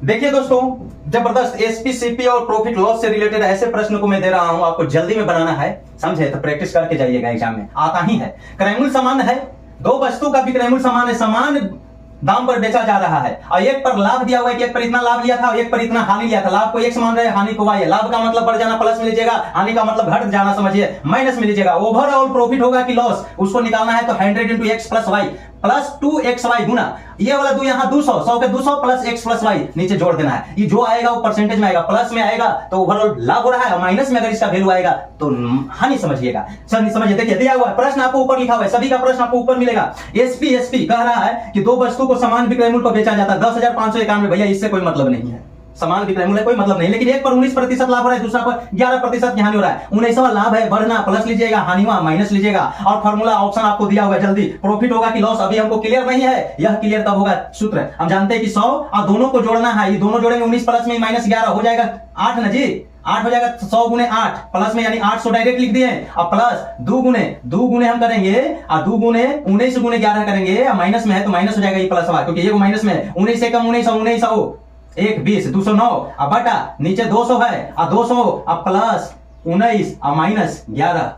देखिए दोस्तों, जबरदस्त एसपी सीपी और प्रॉफिट लॉस से रिलेटेड ऐसे प्रश्न को मैं दे रहा हूं, आपको जल्दी में बनाना है, समझे? तो प्रैक्टिस करके जाइएगा, एग्जाम में आता ही है। क्रयमूल्य समान है, दो वस्तु का भी क्रयमूल्य समान है, समान दाम पर बेचा जा रहा है और एक पर लाभ दिया हुआ है कि एक पर इतना लाभ लिया था और एक पर इतना हानि लिया था। लाभ को एक समान रहे, हानि को वाई। लाभ का मतलब बढ़ जाना प्लस में लीजिएगा, हानि का मतलब घट जाना समझिए माइनस में लीजिएगा। ओवरऑल प्रॉफिट होगा कि लॉस, उसको निकालना है तो 100 into x plus y plus 2xy गुना ये वाला दो यहाँ 200, 100 के 200 प्लस x प्लस वाई नीचे जोड़ देना है। ये जो आएगा वो परसेंटेज में आएगा, प्लस में आएगा तो ओवरऑल लाभ हो रहा है और माइनस में अगर इसका वैल्यू आएगा तो हानि समझिएगा। समझिए, देखिए दिया हुआ है प्रश्न, आपको ऊपर लिखा हुआ है, सभी का प्रश्न आपको ऊपर मिलेगा। एसपी कह रहा है कि दो वस्तु को समान विक्रय मूल्य पर बेचा जाता है 10,591। भैया इससे कोई मतलब नहीं है, समान विक्रय मूल्य कोई मतलब नहीं, लेकिन एक पर 19% लाभ हो रहा है, दूसरा पर 11% की हानि हो रहा है। 19वां लाभ है, बढ़ना प्लस लीजिएगा, हानिवा माइनस लीजिएगा। और फार्मूला ऑप्शन आपको दिया हुआ है, जल्दी। प्रॉफिट होगा कि लॉस अभी हमको क्लियर नहीं है, यह क्लियर तब होगा। सूत्र हम जानते हैं कि 100 और दोनों को जोड़ना है, ये दोनों जोड़ेंगे 19 प्लस में माइनस 11 हो जाएगा 8 ना जी, 8 हो जाएगा। 100 गुने 8 प्लस में यानी 800 डायरेक्ट लिख दिए और प्लस 2 गुने हम करेंगे और 2 गुने 19 गुने 11 करेंगे, माइनस में है तो माइनस हो जाएगा ये प्लस वाला, क्योंकि ये माइनस में है। 19 से कम 19 एक 20 209 अब बटा नीचे 200 है और 200 अब प्लस 19 और माइनस 11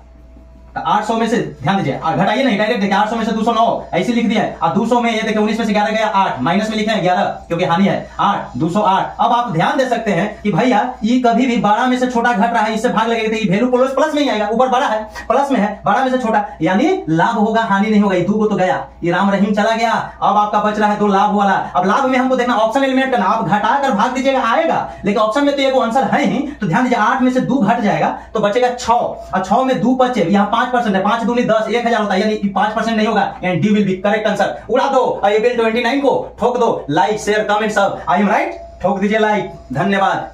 800 में से ध्यान दीजिए, घटाइए नहीं, डायरेक्ट देखिए 800 में से 209 ऐसे लिख दिया है और 200 में ये देखिए 19 में से 11 गया 8, माइनस में लिखे हैं 11 क्योंकि हानि है 8 208। अब आप ध्यान दे सकते हैं कि भैया ये कभी भी 12 में से छोटा घट रहा है, इससे भाग लगेगा तो ये वैल्यू प्लस में ही आएगा, ऊपर बड़ा है प्लस में है, 12 में से छोटा यानी लाभ होगा, हानि नहीं होगा। ये 2 को तो गया, ये राम रहीम चला गया, अब आपका बच रहा है 2 लाभ वाला। अब लाभ में हमको देखना ऑप्शन एलिमिनेट करना, आप घटाकर भाग दीजिएगा आएगा, लेकिन ऑप्शन में तो ये आंसर है ही, तो ध्यान दीजिए 8 में से 2 घट जाएगा तो बचेगा 6 और 6 में 2 बचे, यहाँ 5% है, 5 दूनी 10 1000 होता है, यानी 5% नहीं होगा and D will be correct answer. उड़ा दो अप्रैल 29 को, ठोक दो लाइक शेयर कमेंट सब। आई एम राइट, ठोक दीजिए लाइक, धन्यवाद।